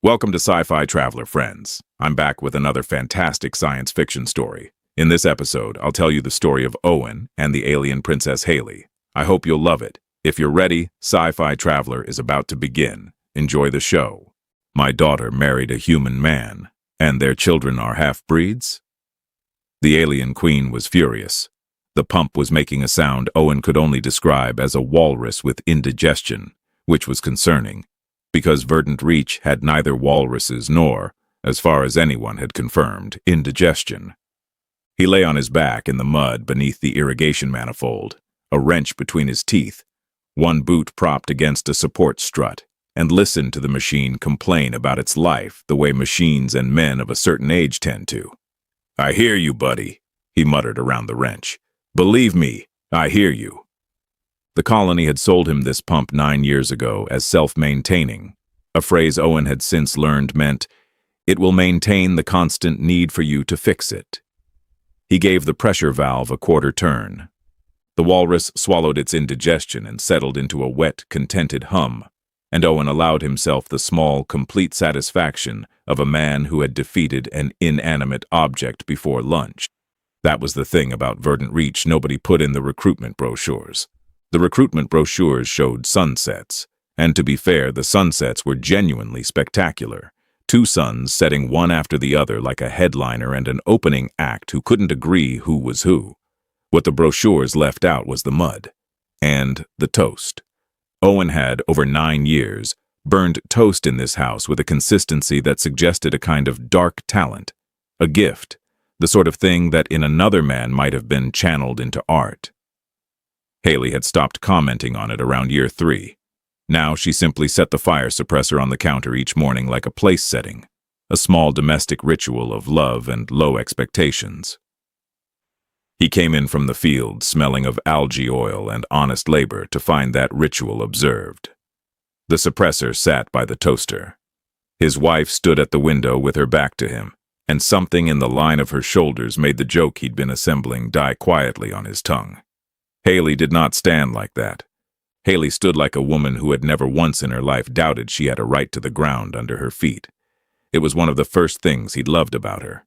Welcome to Sci-Fi Traveler Friends. I'm back with another fantastic science fiction story. In this episode, I'll tell you the story of Owen and the alien Princess Hailey. I hope you'll love it. If you're ready, Sci-Fi Traveler is about to begin. Enjoy the show. My daughter married a human man, and their children are half-breeds? The alien queen was furious. The pump was making a sound Owen could only describe as a walrus with indigestion, which was concerning, because Verdant Reach had neither walruses nor, as far as anyone had confirmed, indigestion. He lay on his back in the mud beneath the irrigation manifold, a wrench between his teeth, one boot propped against a support strut, and listened to the machine complain about its life the way machines and men of a certain age tend to. "I hear you, buddy," he muttered around the wrench. "Believe me, I hear you." The colony had sold him this pump 9 years ago as self-maintaining, a phrase Owen had since learned meant, "It will maintain the constant need for you to fix it." He gave the pressure valve a quarter turn. The walrus swallowed its indigestion and settled into a wet, contented hum, and Owen allowed himself the small, complete satisfaction of a man who had defeated an inanimate object before lunch. That was the thing about Verdant Reach nobody put in the recruitment brochures. The recruitment brochures showed sunsets, and to be fair, the sunsets were genuinely spectacular. 2 suns setting one after the other like a headliner and an opening act who couldn't agree who was who. What the brochures left out was the mud. And the toast. Owen had, over 9 years, burned toast in this house with a consistency that suggested a kind of dark talent, a gift, the sort of thing that in another man might have been channeled into art. Hailey had stopped commenting on it around year 3. Now she simply set the fire suppressor on the counter each morning like a place setting, a small domestic ritual of love and low expectations. He came in from the field smelling of algae oil and honest labor to find that ritual observed. The suppressor sat by the toaster. His wife stood at the window with her back to him, and something in the line of her shoulders made the joke he'd been assembling die quietly on his tongue. Hailey did not stand like that. Hailey stood like a woman who had never once in her life doubted she had a right to the ground under her feet. It was one of the first things he'd loved about her.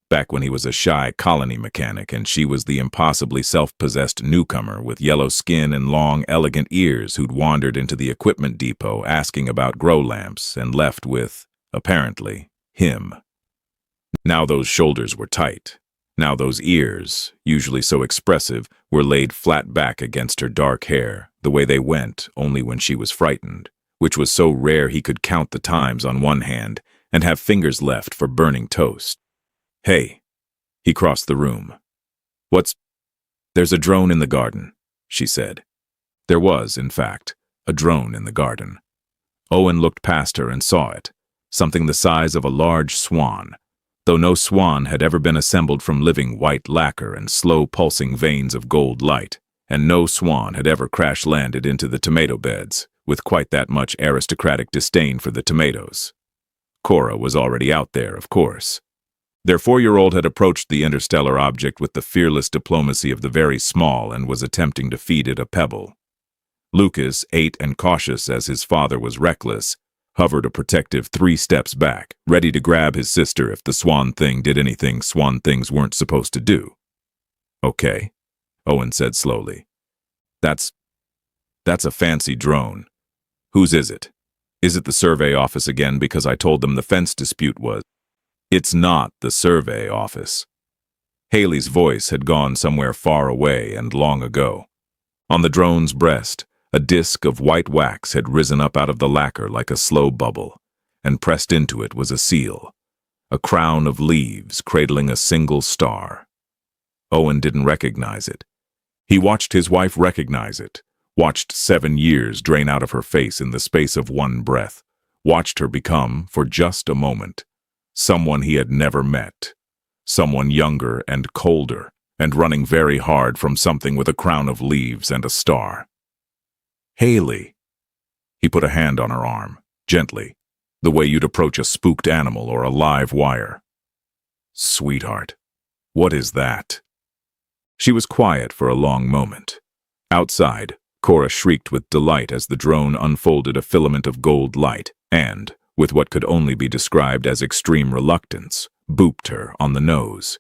Back when he was a shy colony mechanic and she was the impossibly self-possessed newcomer with yellow skin and long, elegant ears who'd wandered into the equipment depot asking about grow lamps and left with, apparently, him. Now those shoulders were tight. Now those ears, usually so expressive, were laid flat back against her dark hair, the way they went only when she was frightened, which was so rare he could count the times on one hand and have fingers left for burning toast. "Hey." He crossed the room. "There's a drone in the garden," she said. There was, in fact, a drone in the garden. Owen looked past her and saw it, something the size of a large swan, though no swan had ever been assembled from living white lacquer and slow-pulsing veins of gold light, and no swan had ever crash-landed into the tomato beds with quite that much aristocratic disdain for the tomatoes. Cora was already out there, of course. Their 4-year-old had approached the interstellar object with the fearless diplomacy of the very small and was attempting to feed it a pebble. Lucas, 8 and cautious as his father was reckless, hovered a protective 3 steps back, ready to grab his sister if the swan thing did anything swan things weren't supposed to do. "Okay," Owen said slowly. That's a fancy drone. Whose is it? Is it the survey office again because I told them the fence dispute was?" "It's not the survey office." Hailey's voice had gone somewhere far away and long ago. On the drone's breast, a disk of white wax had risen up out of the lacquer like a slow bubble, and pressed into it was a seal, a crown of leaves cradling a single star. Owen didn't recognize it. He watched his wife recognize it, watched 7 years drain out of her face in the space of one breath, watched her become, for just a moment, someone he had never met, someone younger and colder, and running very hard from something with a crown of leaves and a star. "Hailey." He put a hand on her arm, gently, the way you'd approach a spooked animal or a live wire. "Sweetheart, what is that?" She was quiet for a long moment. Outside, Cora shrieked with delight as the drone unfolded a filament of gold light and, with what could only be described as extreme reluctance, booped her on the nose.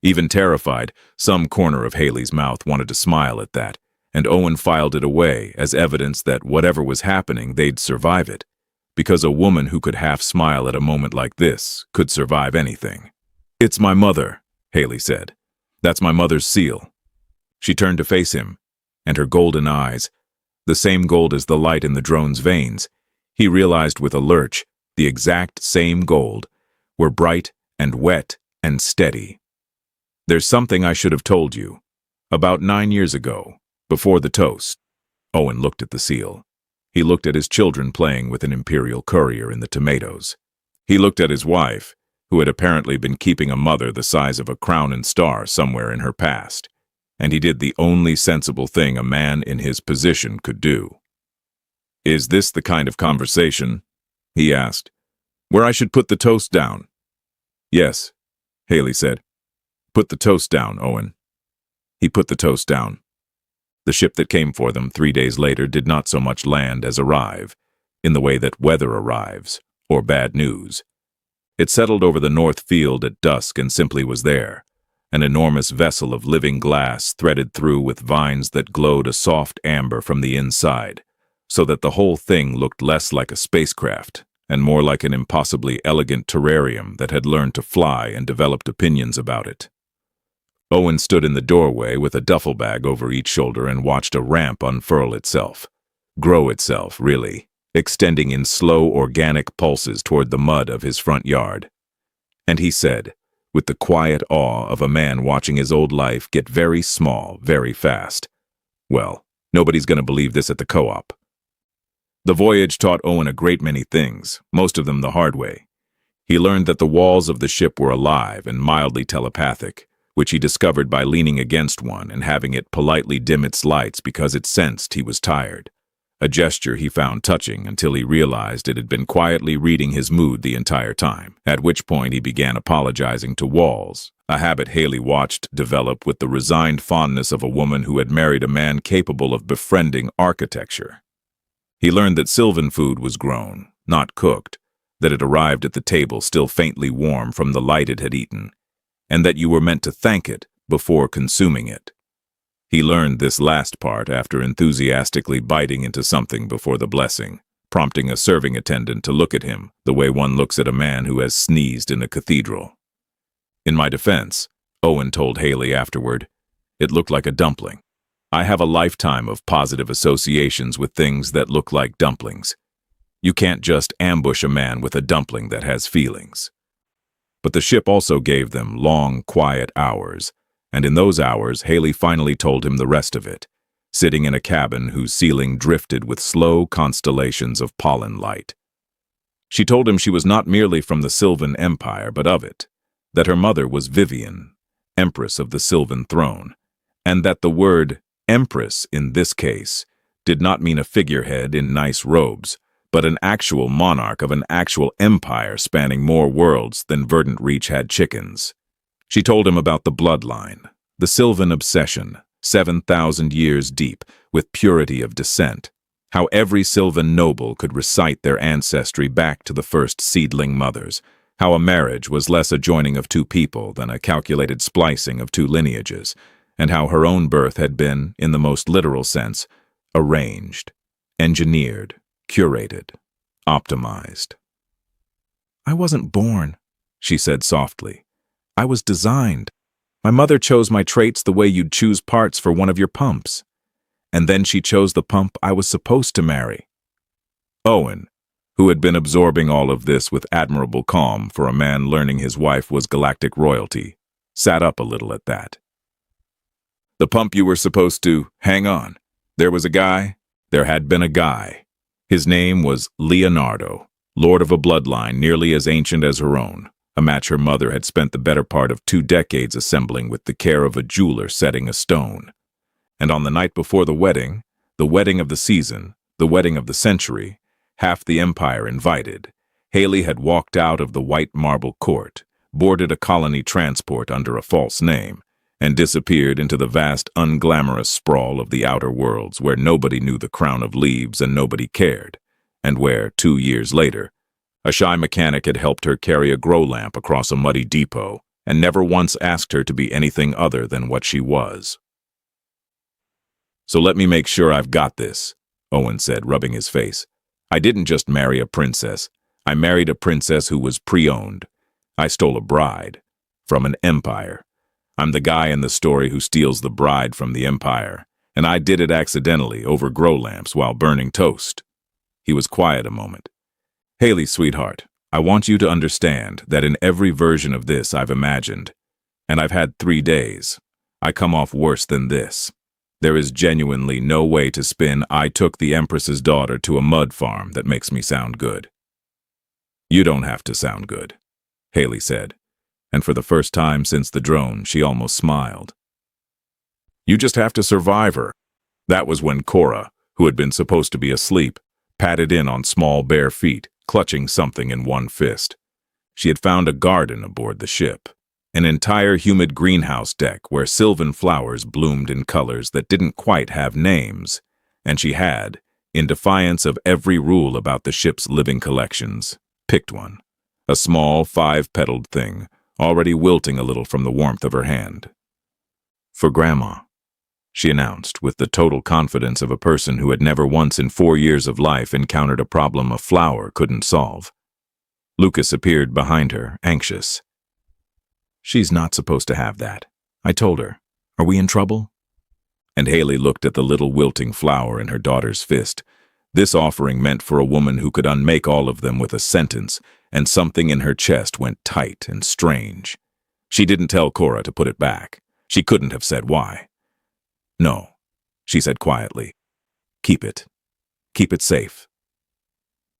Even terrified, some corner of Hailey's mouth wanted to smile at that, and Owen filed it away as evidence that whatever was happening, they'd survive it, because a woman who could half smile at a moment like this could survive anything. "It's my mother," Hailey said. "That's my mother's seal." She turned to face him, and her golden eyes, the same gold as the light in the drone's veins, he realized with a lurch, the exact same gold, were bright and wet and steady. "There's something I should have told you. About 9 years ago, before the toast." Owen looked at the seal. He looked at his children playing with an imperial courier in the tomatoes. He looked at his wife, who had apparently been keeping a mother the size of a crown and star somewhere in her past. And he did the only sensible thing a man in his position could do. "Is this the kind of conversation," he asked, "where I should put the toast down?" "Yes," Hailey said. "Put the toast down, Owen." He put the toast down. The ship that came for them 3 days later did not so much land as arrive, in the way that weather arrives, or bad news. It settled over the North Field at dusk and simply was there, an enormous vessel of living glass threaded through with vines that glowed a soft amber from the inside, so that the whole thing looked less like a spacecraft and more like an impossibly elegant terrarium that had learned to fly and developed opinions about it. Owen stood in the doorway with a duffel bag over each shoulder and watched a ramp unfurl itself, grow itself, really, extending in slow organic pulses toward the mud of his front yard. And he said, with the quiet awe of a man watching his old life get very small, very fast, "Well, nobody's going to believe this at the co-op." The voyage taught Owen a great many things, most of them the hard way. He learned that the walls of the ship were alive and mildly telepathic, which he discovered by leaning against one and having it politely dim its lights because it sensed he was tired. A gesture he found touching until he realized it had been quietly reading his mood the entire time, at which point he began apologizing to walls, a habit Hailey watched develop with the resigned fondness of a woman who had married a man capable of befriending architecture. He learned that Sylvan food was grown, not cooked, that it arrived at the table still faintly warm from the light it had eaten, and that you were meant to thank it before consuming it. He learned this last part after enthusiastically biting into something before the blessing, prompting a serving attendant to look at him the way one looks at a man who has sneezed in a cathedral. In my defense, Owen told Hailey afterward, it looked like a dumpling. I have a lifetime of positive associations with things that look like dumplings. You can't just ambush a man with a dumpling that has feelings. But the ship also gave them long, quiet hours, and in those hours Hailey finally told him the rest of it, sitting in a cabin whose ceiling drifted with slow constellations of pollen light. She told him she was not merely from the Sylvan Empire, but of it, that her mother was Vivian, Empress of the Sylvan Throne, and that the word Empress in this case did not mean a figurehead in nice robes, but an actual monarch of an actual empire spanning more worlds than Verdant Reach had chickens. She told him about the bloodline, the Sylvan obsession, 7,000 years deep, with purity of descent, how every Sylvan noble could recite their ancestry back to the first seedling mothers, how a marriage was less a joining of two people than a calculated splicing of two lineages, and how her own birth had been, in the most literal sense, arranged, engineered, curated, optimized. "I wasn't born," she said softly. "I was designed. My mother chose my traits the way you'd choose parts for one of your pumps. And then she chose the pump I was supposed to marry." Owen, who had been absorbing all of this with admirable calm for a man learning his wife was galactic royalty, sat up a little at that. "The pump you were supposed to hang on. There was a guy. There had been a guy. His name was Leonardo, lord of a bloodline nearly as ancient as her own, a match her mother had spent the better part of 2 decades assembling with the care of a jeweler setting a stone. And on the night before the wedding of the season, the wedding of the century, half the empire invited, Hailey had walked out of the white marble court, boarded a colony transport under a false name, and disappeared into the vast unglamorous sprawl of the outer worlds where nobody knew the crown of leaves and nobody cared, and where, 2 years later, A shy mechanic had helped her carry a grow lamp across a muddy depot and never once asked her to be anything other than what she was. "So let me make sure I've got this," Owen said, rubbing his face. "I didn't just marry a princess. I married a princess who was pre-owned. I stole a bride from an empire. I'm the guy in the story who steals the bride from the empire, and I did it accidentally over grow lamps while burning toast." He was quiet a moment. "Hailey, sweetheart, I want you to understand that in every version of this I've imagined, and I've had 3 days, I come off worse than this. There is genuinely no way to spin 'I took the Empress's daughter to a mud farm' that makes me sound good." "You don't have to sound good," Hailey said, and for the first time since the drone, she almost smiled. "You just have to survive her." That was when Cora, who had been supposed to be asleep, patted in on small bare feet, clutching something in one fist. She had found a garden aboard the ship, an entire humid greenhouse deck where sylvan flowers bloomed in colors that didn't quite have names, and she had, in defiance of every rule about the ship's living collections, picked one, a small 5-petaled thing, already wilting a little from the warmth of her hand. "For Grandma," she announced with the total confidence of a person who had never once in 4 years of life encountered a problem a flower couldn't solve. Lucas appeared behind her, anxious. "She's not supposed to have that. I told her. Are we in trouble?" And Hailey looked at the little wilting flower in her daughter's fist. This offering meant for a woman who could unmake all of them with a sentence, and something in her chest went tight and strange. She didn't tell Cora to put it back. She couldn't have said why. "No," she said quietly. "Keep it. Keep it safe."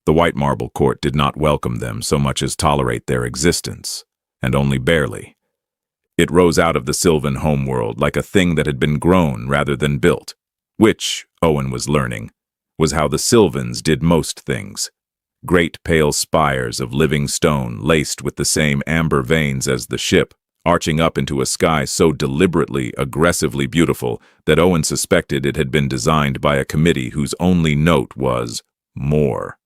The white marble court did not welcome them so much as tolerate their existence, and only barely. It rose out of the Sylvan homeworld like a thing that had been grown rather than built, which, Owen was learning, was how the Sylvans did most things. Great pale spires of living stone laced with the same amber veins as the ship, arching up into a sky so deliberately, aggressively beautiful that Owen suspected it had been designed by a committee whose only note was more.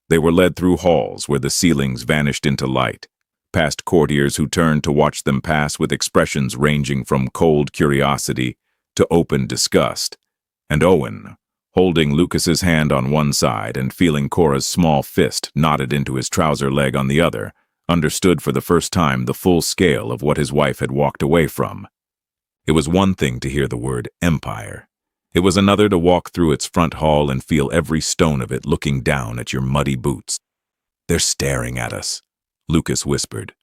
They were led through halls where the ceilings vanished into light, past courtiers who turned to watch them pass with expressions ranging from cold curiosity to open disgust, and Owen, holding Lucas's hand on one side and feeling Cora's small fist knotted into his trouser leg on the other, understood for the first time the full scale of what his wife had walked away from. It was one thing to hear the word empire. It was another to walk through its front hall and feel every stone of it looking down at your muddy boots. "They're staring at us," Lucas whispered.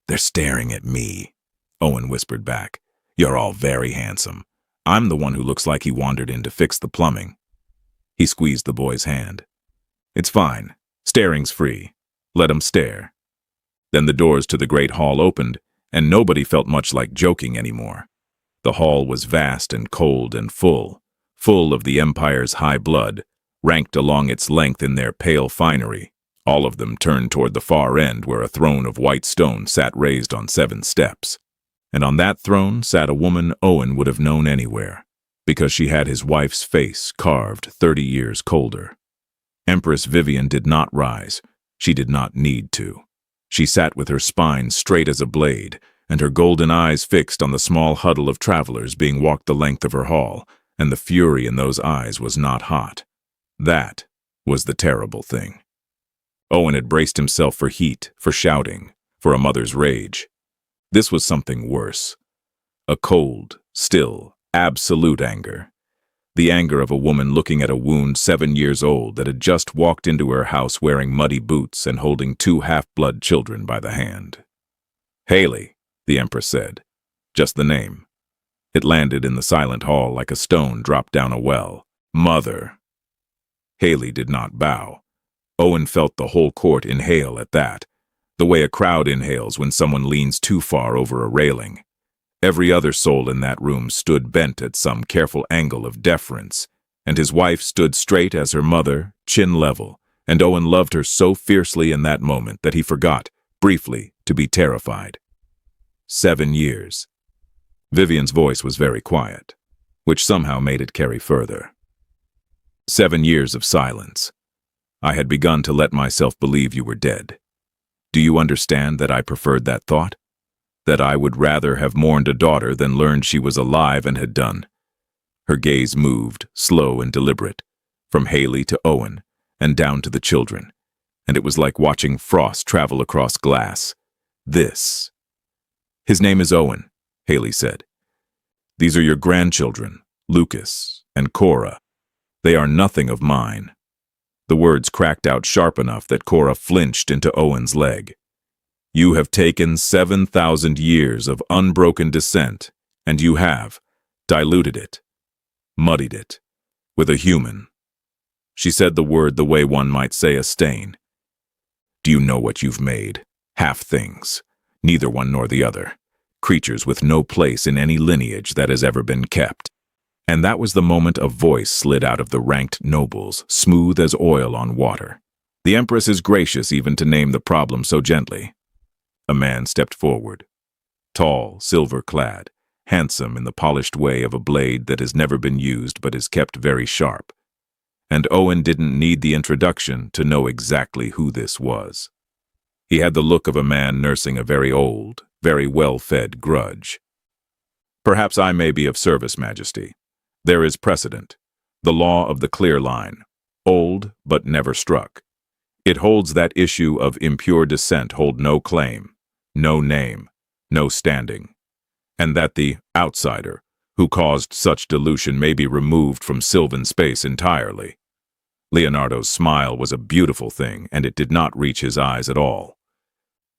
"They're staring at me," Owen whispered back. "You're all very handsome. I'm the one who looks like he wandered in to fix the plumbing." He squeezed the boy's hand. "It's fine. Staring's free. Let 'em stare." Then the doors to the great hall opened, and nobody felt much like joking anymore. The hall was vast and cold and full of the Empire's high blood, ranked along its length in their pale finery, all of them turned toward the far end where a throne of white stone sat raised on 7 steps. And on that throne sat a woman Owen would have known anywhere, because she had his wife's face carved 30 years colder. Empress Vivian did not rise. She did not need to. She sat with her spine straight as a blade, and her golden eyes fixed on the small huddle of travelers being walked the length of her hall, and the fury in those eyes was not hot. That was the terrible thing. Owen had braced himself for heat, for shouting, for a mother's rage. This was something worse. A cold, still, absolute anger. The anger of a woman looking at a wound 7 years old that had just walked into her house wearing muddy boots and holding 2 half-blood children by the hand. "Hailey," the Empress said. Just the name. It landed in the silent hall like a stone dropped down a well. "Mother." Hailey did not bow. Owen felt the whole court inhale at that, the way a crowd inhales when someone leans too far over a railing. Every other soul in that room stood bent at some careful angle of deference, and his wife stood straight as her mother, chin level, and Owen loved her so fiercely in that moment that he forgot, briefly, to be terrified. 7 years. Vivian's voice was very quiet, which somehow made it carry further. 7 years of silence. I had begun to let myself believe you were dead. Do you understand that I preferred that thought? That I would rather have mourned a daughter than learned she was alive and had done. Her gaze moved, slow and deliberate, from Hailey to Owen, and down to the children, and it was like watching frost travel across glass. This. His name is Owen, Hailey said. These are your grandchildren, Lucas and Cora. They are nothing of mine. The words cracked out sharp enough that Cora flinched into Owen's leg. You have taken 7,000 years of unbroken descent, and you have diluted it, muddied it, with a human. She said the word the way one might say a stain. Do you know what you've made? Half things, neither one nor the other. Creatures with no place in any lineage that has ever been kept. And that was the moment a voice slid out of the ranked nobles, smooth as oil on water. The Empress is gracious even to name the problem so gently. A man stepped forward. Tall, silver-clad, handsome in the polished way of a blade that has never been used but is kept very sharp. And Owen didn't need the introduction to know exactly who this was. He had the look of a man nursing a very old, very well-fed grudge. Perhaps I may be of service, Majesty. There is precedent, the law of the clear line, old but never struck. It holds that issue of impure descent hold no claim, no name, no standing, and that the outsider who caused such dilution may be removed from Sylvan space entirely. Leonardo's smile was a beautiful thing, and it did not reach his eyes at all.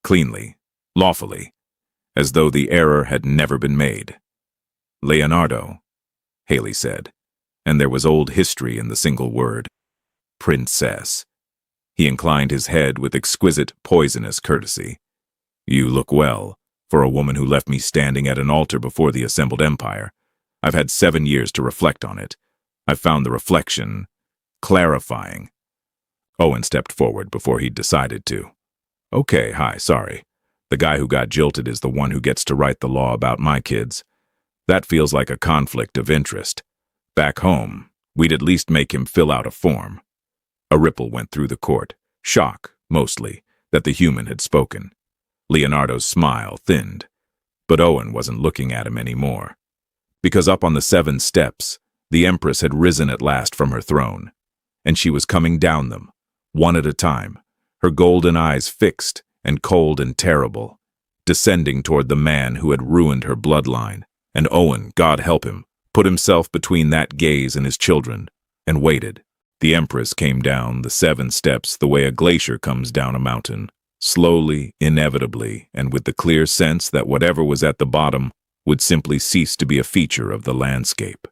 Cleanly, lawfully, as though the error had never been made. Leonardo, Hailey said, and there was old history in the single word. Princess. He inclined his head with exquisite, poisonous courtesy. You look well, for a woman who left me standing at an altar before the assembled empire. I've had 7 years to reflect on it. I've found the reflection clarifying. Owen stepped forward before he'd decided to. Okay, hi, sorry. The guy who got jilted is the one who gets to write the law about my kids. That feels like a conflict of interest. Back home, we'd at least make him fill out a form. A ripple went through the court, shock, mostly, that the human had spoken. Leonardo's smile thinned, but Owen wasn't looking at him anymore. Because up on the 7 steps, the Empress had risen at last from her throne, and she was coming down them, one at a time, her golden eyes fixed and cold and terrible, descending toward the man who had ruined her bloodline. And Owen, God help him, put himself between that gaze and his children, and waited. The Empress came down the 7 steps the way a glacier comes down a mountain, slowly, inevitably, and with the clear sense that whatever was at the bottom would simply cease to be a feature of the landscape.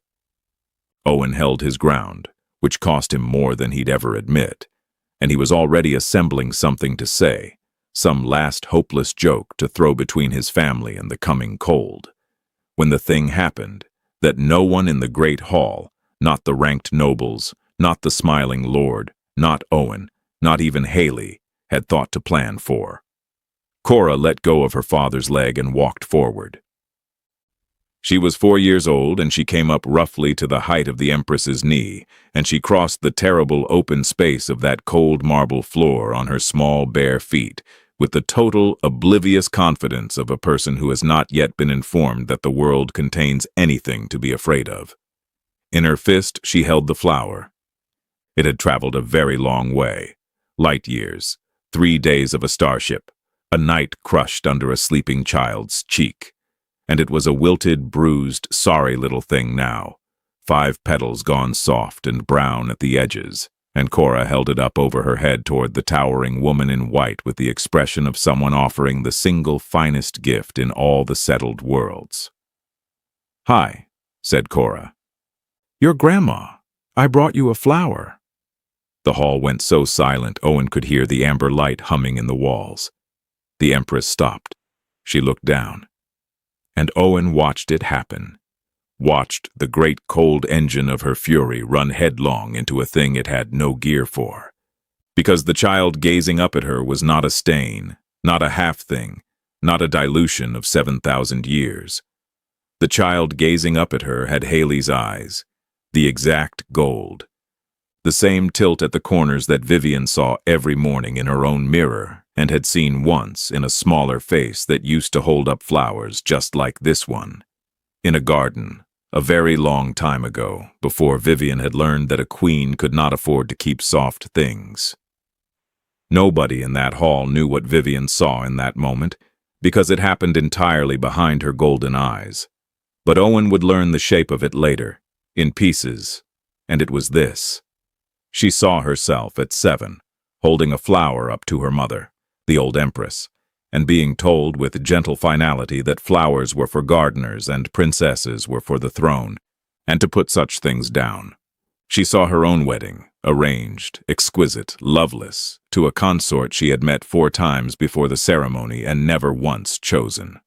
Owen held his ground, which cost him more than he'd ever admit, and he was already assembling something to say, some last hopeless joke to throw between his family and the coming cold. When the thing happened, that no one in the great hall, not the ranked nobles, not the smiling lord, not Owen, not even Hailey, had thought to plan for. Cora let go of her father's leg and walked forward. She was 4 years old, and she came up roughly to the height of the Empress's knee, and she crossed the terrible open space of that cold marble floor on her small bare feet, with the total, oblivious confidence of a person who has not yet been informed that the world contains anything to be afraid of. In her fist she held the flower. It had traveled a very long way, light years, 3 days of a starship, a night crushed under a sleeping child's cheek. And it was a wilted, bruised, sorry little thing now, 5 petals gone soft and brown at the edges, and Cora held it up over her head toward the towering woman in white with the expression of someone offering the single finest gift in all the settled worlds. "Hi," said Cora. "Your grandma. I brought you a flower." The hall went so silent Owen could hear the amber light humming in the walls. The Empress stopped. She looked down. And Owen watched it happen, watched the great cold engine of her fury run headlong into a thing it had no gear for. Because the child gazing up at her was not a stain, not a half-thing, not a dilution of 7,000 years. The child gazing up at her had Hailey's eyes, the exact gold. The same tilt at the corners that Vivian saw every morning in her own mirror and had seen once in a smaller face that used to hold up flowers just like this one, in a garden, a very long time ago, before Vivian had learned that a queen could not afford to keep soft things. Nobody in that hall knew what Vivian saw in that moment, because it happened entirely behind her golden eyes. But Owen would learn the shape of it later, in pieces, and it was this. She saw herself at 7, holding a flower up to her mother, the old Empress, and being told with gentle finality that flowers were for gardeners and princesses were for the throne, and to put such things down. She saw her own wedding, arranged, exquisite, loveless, to a consort she had met 4 times before the ceremony and never once chosen.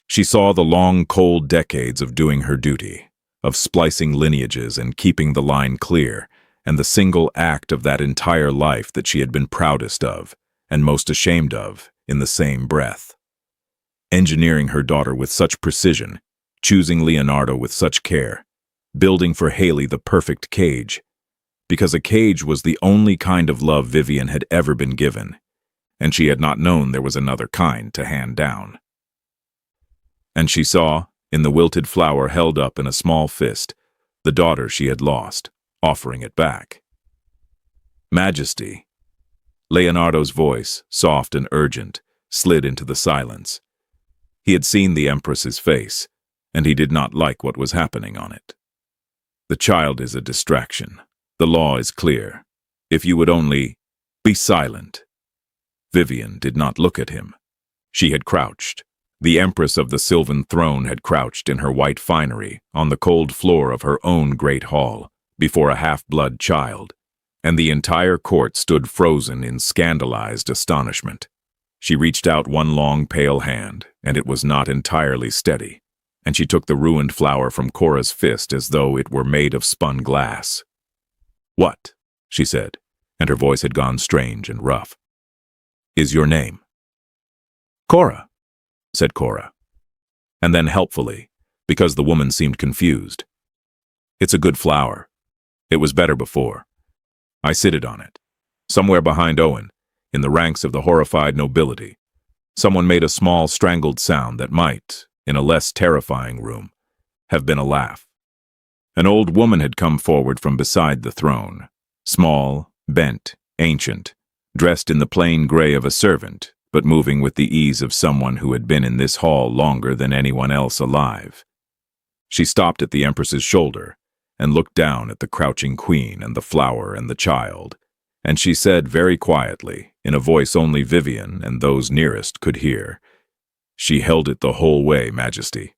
She saw the long, cold decades of doing her duty, of splicing lineages and keeping the line clear, and the single act of that entire life that she had been proudest of, and most ashamed of, in the same breath. Engineering her daughter with such precision, choosing Leonardo with such care, building for Hailey the perfect cage, because a cage was the only kind of love Vivian had ever been given, and she had not known there was another kind to hand down. And she saw, in the wilted flower held up in a small fist, the daughter she had lost, offering it back. Majesty. Leonardo's voice, soft and urgent, slid into the silence. He had seen the Empress's face, and he did not like what was happening on it. The child is a distraction. The law is clear. If you would only be silent. Vivian did not look at him. She had crouched. The Empress of the Sylvan Throne had crouched in her white finery on the cold floor of her own great hall before a half-blood child, and the entire court stood frozen in scandalized astonishment. She reached out one long, pale hand, and it was not entirely steady, and she took the ruined flower from Cora's fist as though it were made of spun glass. "What?" she said, and her voice had gone strange and rough. "Is your name?" "Cora," said Cora. And then helpfully, because the woman seemed confused. "It's a good flower. It was better before. I sitted on it. Somewhere behind Owen, in the ranks of the horrified nobility, someone made a small strangled sound that might, in a less terrifying room, have been a laugh. An old woman had come forward from beside the throne, small, bent, ancient, dressed in the plain gray of a servant, but moving with the ease of someone who had been in this hall longer than anyone else alive. She stopped at the Empress's shoulder and looked down at the crouching queen and the flower and the child, and she said very quietly, in a voice only Vivian and those nearest could hear, "She held it the whole way, Majesty.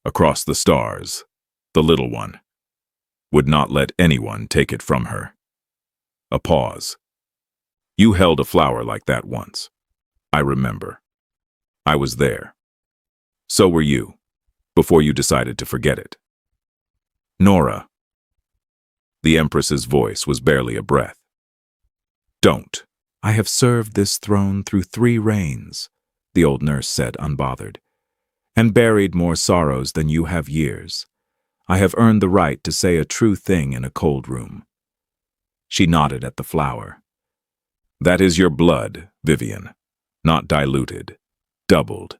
Across the stars, the little one. Would not let anyone take it from her." A pause. "You held a flower like that once. I remember. I was there. So were you, before you decided to forget it." "Nora." The Empress's voice was barely a breath. "Don't. I have served this throne through 3 reigns," the old nurse said, unbothered, "and buried more sorrows than you have years. I have earned the right to say a true thing in a cold room." She nodded at the flower. "That is your blood, Vivian. Not diluted. Doubled.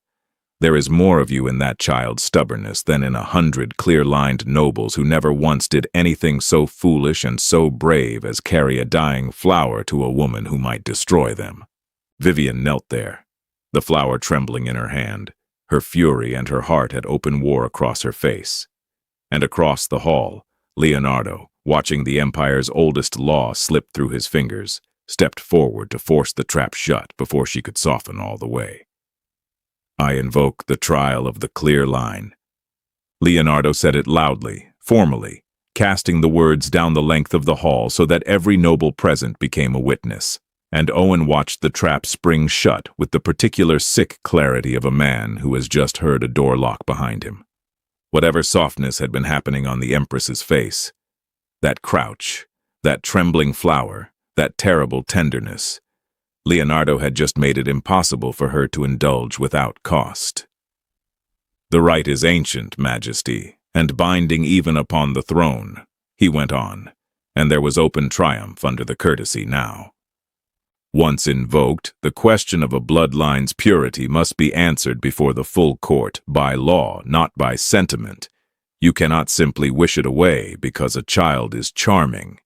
There is more of you in that child's stubbornness than in 100 clear-lined nobles who never once did anything so foolish and so brave as carry a dying flower to a woman who might destroy them." Vivian knelt there, the flower trembling in her hand, her fury and her heart at open war across her face. And across the hall, Leonardo, watching the Empire's oldest law slip through his fingers, stepped forward to force the trap shut before she could soften all the way. "I invoke the trial of the clear line." Leonardo said it loudly, formally, casting the words down the length of the hall so that every noble present became a witness, and Owen watched the trap spring shut with the particular sick clarity of a man who has just heard a door lock behind him. Whatever softness had been happening on the Empress's face, that crouch, that trembling flower, that terrible tenderness, Leonardo had just made it impossible for her to indulge without cost. "The right is ancient, Majesty, and binding even upon the throne," he went on, and there was open triumph under the courtesy now. Once invoked, the question of a bloodline's purity must be answered before the full court, by law, not by sentiment. You cannot simply wish it away because a child is charming.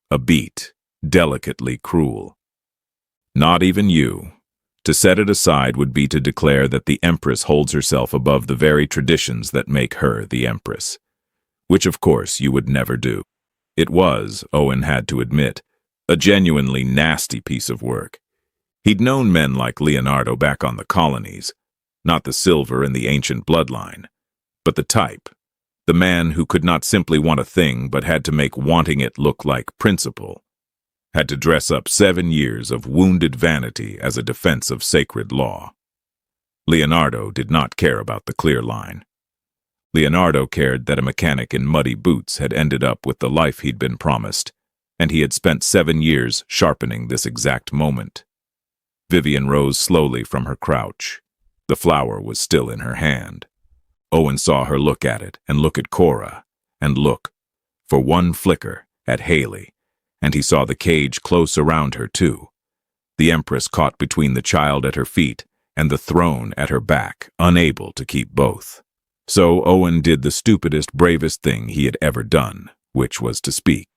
A beat, delicately cruel. Not even you. To set it aside would be to declare that the Empress holds herself above the very traditions that make her the Empress. Which, of course, you would never do. It was, Owen had to admit, a genuinely nasty piece of work. He'd known men like Leonardo back on the colonies, not the silver in the ancient bloodline, but the type, the man who could not simply want a thing but had to make wanting it look like principle, had to dress up 7 years of wounded vanity as a defense of sacred law. Leonardo did not care about the clear line. Leonardo cared that a mechanic in muddy boots had ended up with the life he'd been promised, and he had spent 7 years sharpening this exact moment. Vivian rose slowly from her crouch. The flower was still in her hand. Owen saw her look at it, and look at Cora, and look, for one flicker, at Hailey, and he saw the cage close around her too. The Empress caught between the child at her feet and the throne at her back, unable to keep both. So Owen did the stupidest, bravest thing he had ever done, which was to speak.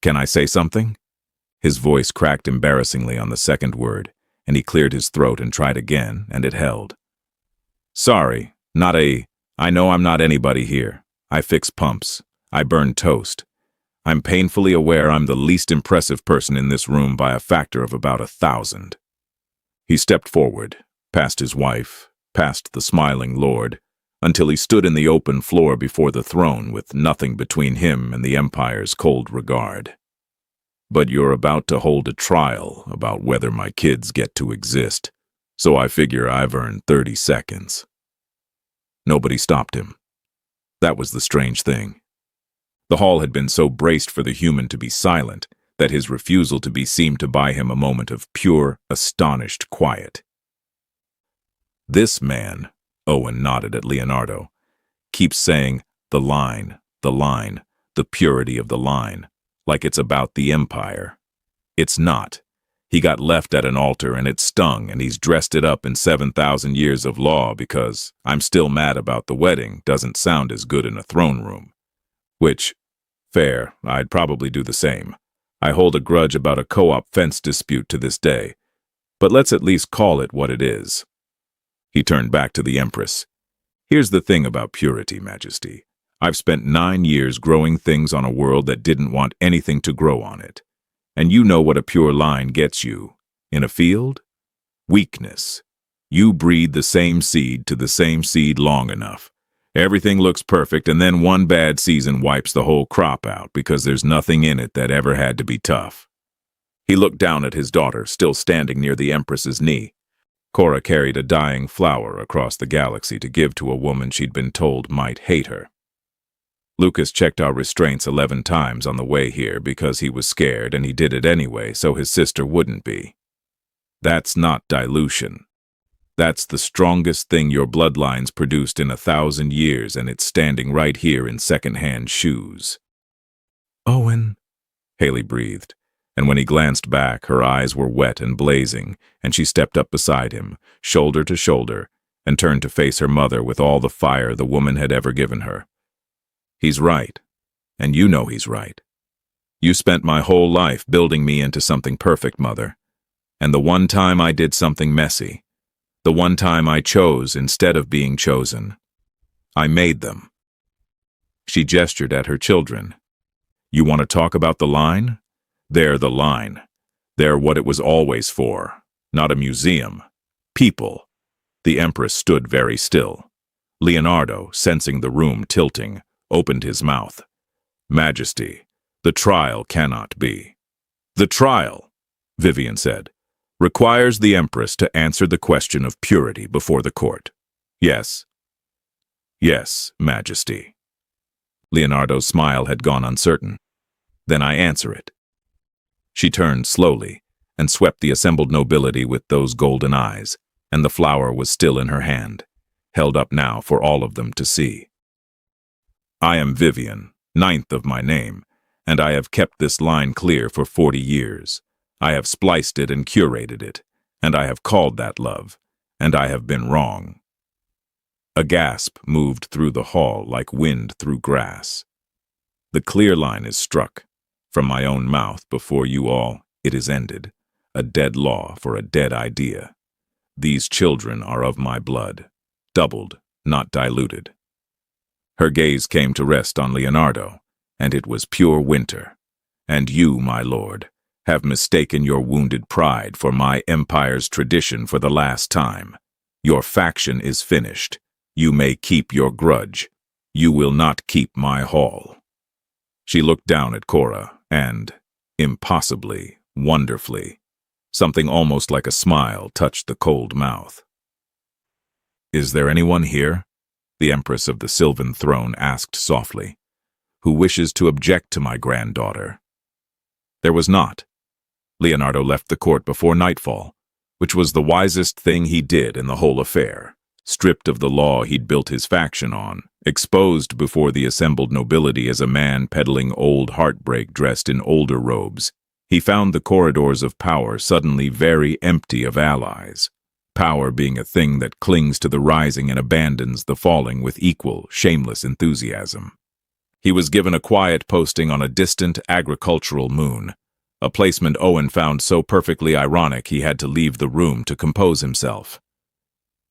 "Can I say something?" His voice cracked embarrassingly on the second word, and he cleared his throat and tried again, and it held. "Sorry, I know I'm not anybody here. I fix pumps. I burn toast. I'm painfully aware I'm the least impressive person in this room by a factor of about 1,000. He stepped forward, past his wife, past the smiling lord, until he stood in the open floor before the throne with nothing between him and the Empire's cold regard. "But you're about to hold a trial about whether my kids get to exist, so I figure I've earned 30 seconds. Nobody stopped him. That was the strange thing. The hall had been so braced for the human to be silent that his refusal to be seemed to buy him a moment of pure, astonished quiet. "This man," Owen nodded at Leonardo, "keeps saying, the line, the purity of the line, like it's about the Empire. It's not. He got left at an altar and it stung, and he's dressed it up in 7,000 years of law because 'I'm still mad about the wedding' doesn't sound as good in a throne room. Which, fair, I'd probably do the same. I hold a grudge about a co-op fence dispute to this day, but let's at least call it what it is." He turned back to the Empress. "Here's the thing about purity, Majesty. I've spent 9 years growing things on a world that didn't want anything to grow on it. And you know what a pure line gets you. In a field? Weakness. You breed the same seed to the same seed long enough. Everything looks perfect, and then one bad season wipes the whole crop out because there's nothing in it that ever had to be tough." He looked down at his daughter, still standing near the Empress's knee. Cora carried a dying flower across the galaxy to give to a woman she'd been told might hate her. "Lucas checked our restraints 11 times on the way here because he was scared, and he did it anyway so his sister wouldn't be. That's not dilution. That's the strongest thing your bloodlines produced in 1,000 years, and it's standing right here in second-hand shoes." "Owen," Hailey breathed, and when he glanced back, her eyes were wet and blazing, and she stepped up beside him, shoulder to shoulder, and turned to face her mother with all the fire the woman had ever given her. "He's right, and you know he's right. You spent my whole life building me into something perfect, Mother, and the one time I did something messy, the one time I chose instead of being chosen, I made them." She gestured at her children. "You want to talk about the line? They're the line. They're what it was always for, not a museum. People." The Empress stood very still. Leonardo, sensing the room tilting, opened his mouth. "Majesty, the trial cannot be." "The trial," Vivian said, "requires the Empress to answer the question of purity before the court. Yes?" "Yes, Majesty." Leonardo's smile had gone uncertain. "Then I answer it." She turned slowly and swept the assembled nobility with those golden eyes, and the flower was still in her hand, held up now for all of them to see. "I am Vivian, 9th of my name, and I have kept this line clear for 40 years. I have spliced it and curated it, and I have called that love, and I have been wrong." A gasp moved through the hall like wind through grass. "The clear line is struck. From my own mouth before you all, it is ended. A dead law for a dead idea. These children are of my blood, doubled, not diluted." Her gaze came to rest on Leonardo, and it was pure winter. "And you, my lord, have mistaken your wounded pride for my empire's tradition for the last time. Your faction is finished. You may keep your grudge. You will not keep my hall." She looked down at Cora, and, impossibly, wonderfully, something almost like a smile touched the cold mouth. "Is there anyone here?" the Empress of the Sylvan Throne asked softly, "who wishes to object to my granddaughter?" There was not. Leonardo left the court before nightfall, which was the wisest thing he did in the whole affair. Stripped of the law he'd built his faction on, exposed before the assembled nobility as a man peddling old heartbreak dressed in older robes, he found the corridors of power suddenly very empty of allies. Power being a thing that clings to the rising and abandons the falling with equal, shameless enthusiasm. He was given a quiet posting on a distant agricultural moon, a placement Owen found so perfectly ironic he had to leave the room to compose himself.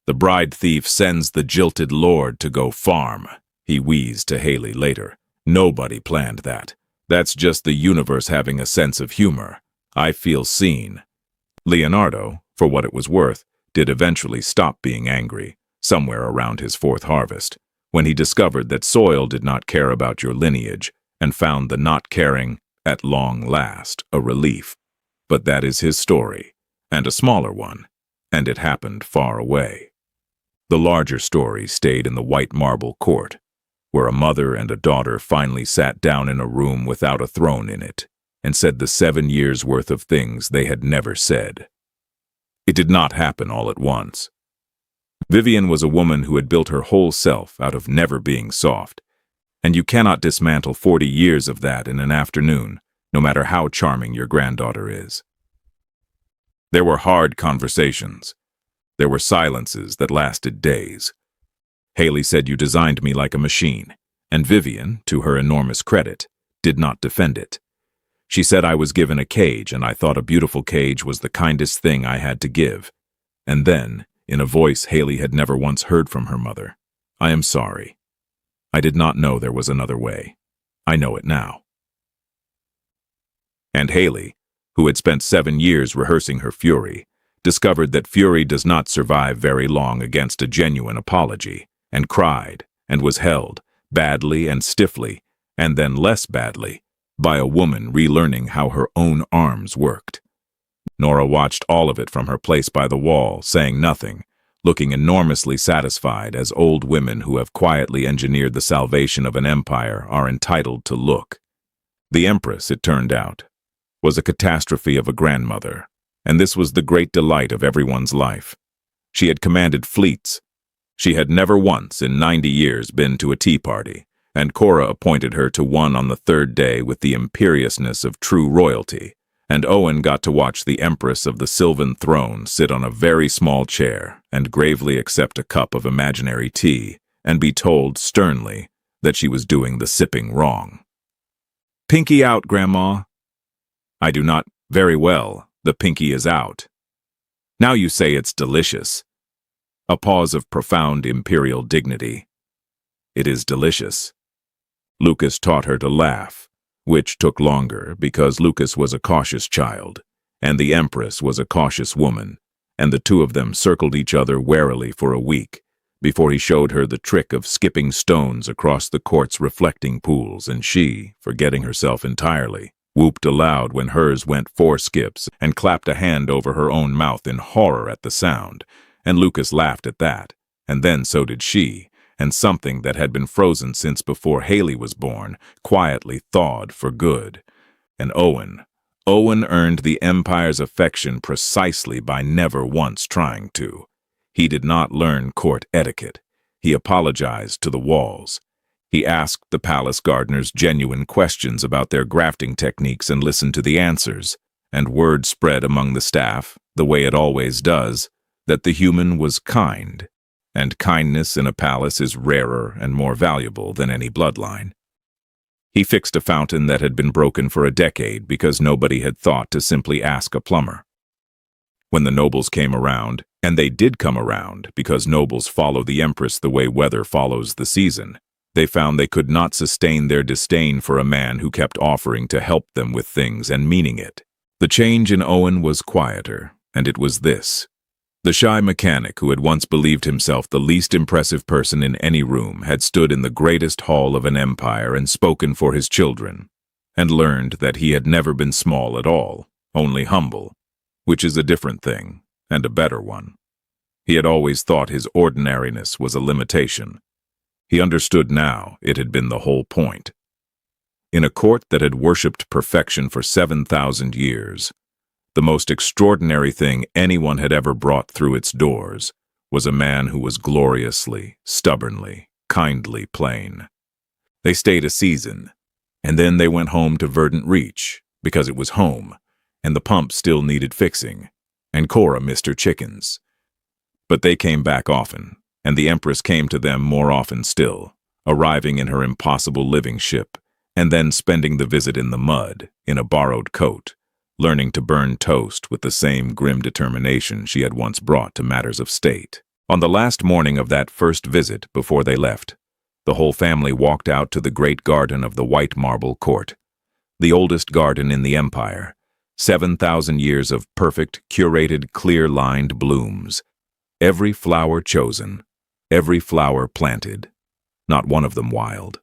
"The bride thief sends the jilted lord to go farm," he wheezed to Hailey later. "Nobody planned that. That's just the universe having a sense of humor. I feel seen." Leonardo, for what it was worth, did eventually stop being angry, somewhere around his fourth harvest, when he discovered that soil did not care about your lineage, and found the not caring, at long last, a relief. But that is his story, and a smaller one, and it happened far away. The larger story stayed in the white marble court, where a mother and a daughter finally sat down in a room without a throne in it, and said the 7 years' worth of things they had never said. It did not happen all at once. Vivian was a woman who had built her whole self out of never being soft, and you cannot dismantle 40 years of that in an afternoon, no matter how charming your granddaughter is. There were hard conversations. There were silences that lasted days. Hailey said, "You designed me like a machine," and Vivian, to her enormous credit, did not defend it. She said I was given a cage, and I thought a beautiful cage was the kindest thing I had to give. And then, in a voice Hailey had never once heard from her mother, "I am sorry. I did not know there was another way. I know it now." And Hailey, who had spent 7 years rehearsing her fury, discovered that fury does not survive very long against a genuine apology, and cried, and was held, badly and stiffly, and then less badly, by a woman relearning how her own arms worked. Nora watched all of it from her place by the wall, saying nothing, looking enormously satisfied as old women who have quietly engineered the salvation of an empire are entitled to look. The Empress, it turned out, was a catastrophe of a grandmother, and this was the great delight of everyone's life. She had commanded fleets. She had never once in 90 years been to a tea party, and Cora appointed her to one on the 3rd day with the imperiousness of true royalty, and Owen got to watch the Empress of the Sylvan Throne sit on a very small chair and gravely accept a cup of imaginary tea and be told sternly that she was doing the sipping wrong. "Pinky out, Grandma." "I do not. Very well, the pinky is out." "Now you say it's delicious." A pause of profound imperial dignity. "It is delicious." Lucas taught her to laugh, which took longer because Lucas was a cautious child, and the Empress was a cautious woman, and the two of them circled each other warily for a week, before he showed her the trick of skipping stones across the court's reflecting pools, and she, forgetting herself entirely, whooped aloud when hers went 4 skips and clapped a hand over her own mouth in horror at the sound, and Lucas laughed at that, and then so did she, and something that had been frozen since before Hailey was born quietly thawed for good. And Owen earned the Empire's affection precisely by never once trying to. He did not learn court etiquette. He apologized to the walls. He asked the palace gardeners genuine questions about their grafting techniques and listened to the answers, and word spread among the staff, the way it always does, that the human was kind, and kindness in a palace is rarer and more valuable than any bloodline. He fixed a fountain that had been broken for a decade because nobody had thought to simply ask a plumber. When the nobles came around, and they did come around because nobles follow the Empress the way weather follows the season, they found they could not sustain their disdain for a man who kept offering to help them with things and meaning it. The change in Owen was quieter, and it was this. The shy mechanic who had once believed himself the least impressive person in any room had stood in the greatest hall of an empire and spoken for his children, and learned that he had never been small at all, only humble, which is a different thing, and a better one. He had always thought his ordinariness was a limitation. He understood now it had been the whole point. In a court that had worshipped perfection for 7,000 years, the most extraordinary thing anyone had ever brought through its doors was a man who was gloriously, stubbornly, kindly plain. They stayed a season, and then they went home to Verdant Reach, because it was home, and the pump still needed fixing, and Cora missed her chickens. But they came back often, and the Empress came to them more often still, arriving in her impossible living ship, and then spending the visit in the mud, in a borrowed coat, learning to burn toast with the same grim determination she had once brought to matters of state. On the last morning of that first visit, before they left, the whole family walked out to the great garden of the white marble court, the oldest garden in the empire, 7,000 years of perfect, curated, clear-lined blooms, every flower chosen, every flower planted, not one of them wild.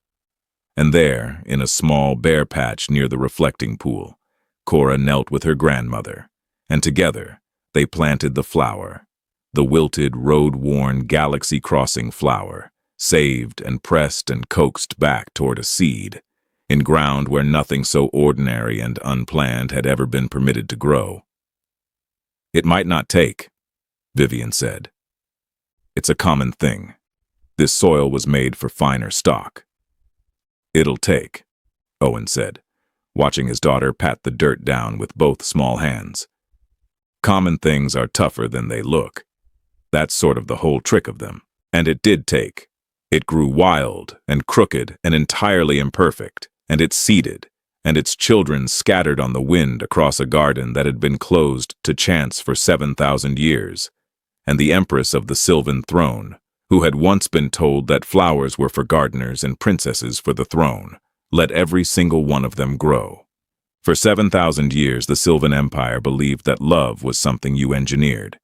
And there, in a small bare patch near the reflecting pool, Cora knelt with her grandmother, and together they planted the flower, the wilted, road-worn, galaxy-crossing flower, saved and pressed and coaxed back toward a seed, in ground where nothing so ordinary and unplanned had ever been permitted to grow. "It might not take," Vivian said. "It's a common thing. This soil was made for finer stock." "It'll take," Owen said, watching his daughter pat the dirt down with both small hands. "Common things are tougher than they look. That's sort of the whole trick of them. And it did take. It grew wild and crooked and entirely imperfect, and it seeded, and its children scattered on the wind across a garden that had been closed to chance for 7,000 years. And the Empress of the Sylvan Throne, who had once been told that flowers were for gardeners and princesses for the throne, let every single one of them grow. For 7,000 years, the Sylvan Empire believed that love was something you engineered,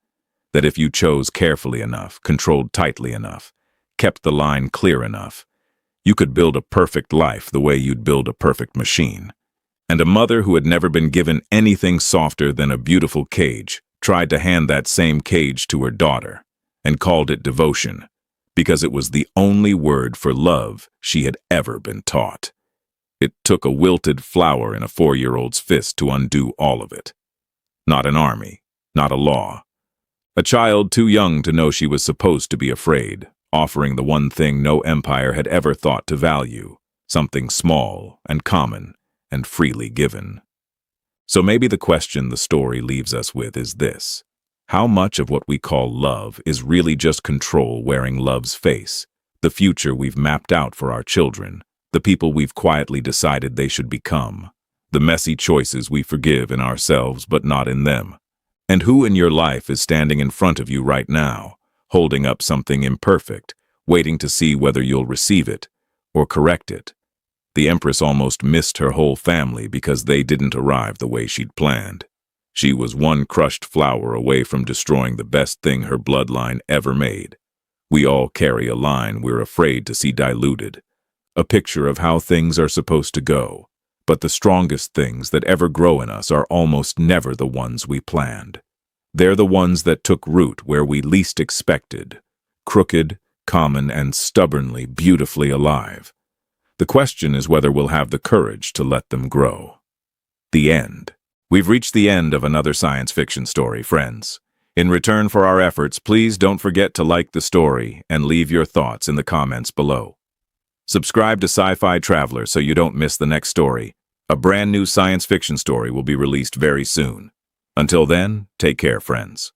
that if you chose carefully enough, controlled tightly enough, kept the line clear enough, you could build a perfect life the way you'd build a perfect machine. And a mother who had never been given anything softer than a beautiful cage tried to hand that same cage to her daughter and called it devotion, because it was the only word for love she had ever been taught. It took a wilted flower in a 4-year-old's fist to undo all of it. Not an army, not a law. A child too young to know she was supposed to be afraid, offering the one thing no empire had ever thought to value, something small and common and freely given. So maybe the question the story leaves us with is this: how much of what we call love is really just control wearing love's face, the future we've mapped out for our children, the people we've quietly decided they should become, the messy choices we forgive in ourselves but not in them? And who in your life is standing in front of you right now, holding up something imperfect, waiting to see whether you'll receive it or correct it? The Empress almost missed her whole family because they didn't arrive the way she'd planned. She was one crushed flower away from destroying the best thing her bloodline ever made. We all carry a line we're afraid to see diluted, a picture of how things are supposed to go. But the strongest things that ever grow in us are almost never the ones we planned. They're the ones that took root where we least expected, crooked, common, and stubbornly, beautifully alive. The question is whether we'll have the courage to let them grow. The end. We've reached the end of another science fiction story, friends. In return for our efforts, please don't forget to like the story and leave your thoughts in the comments below. Subscribe to Sci-Fi Traveler so you don't miss the next story. A brand new science fiction story will be released very soon. Until then, take care, friends.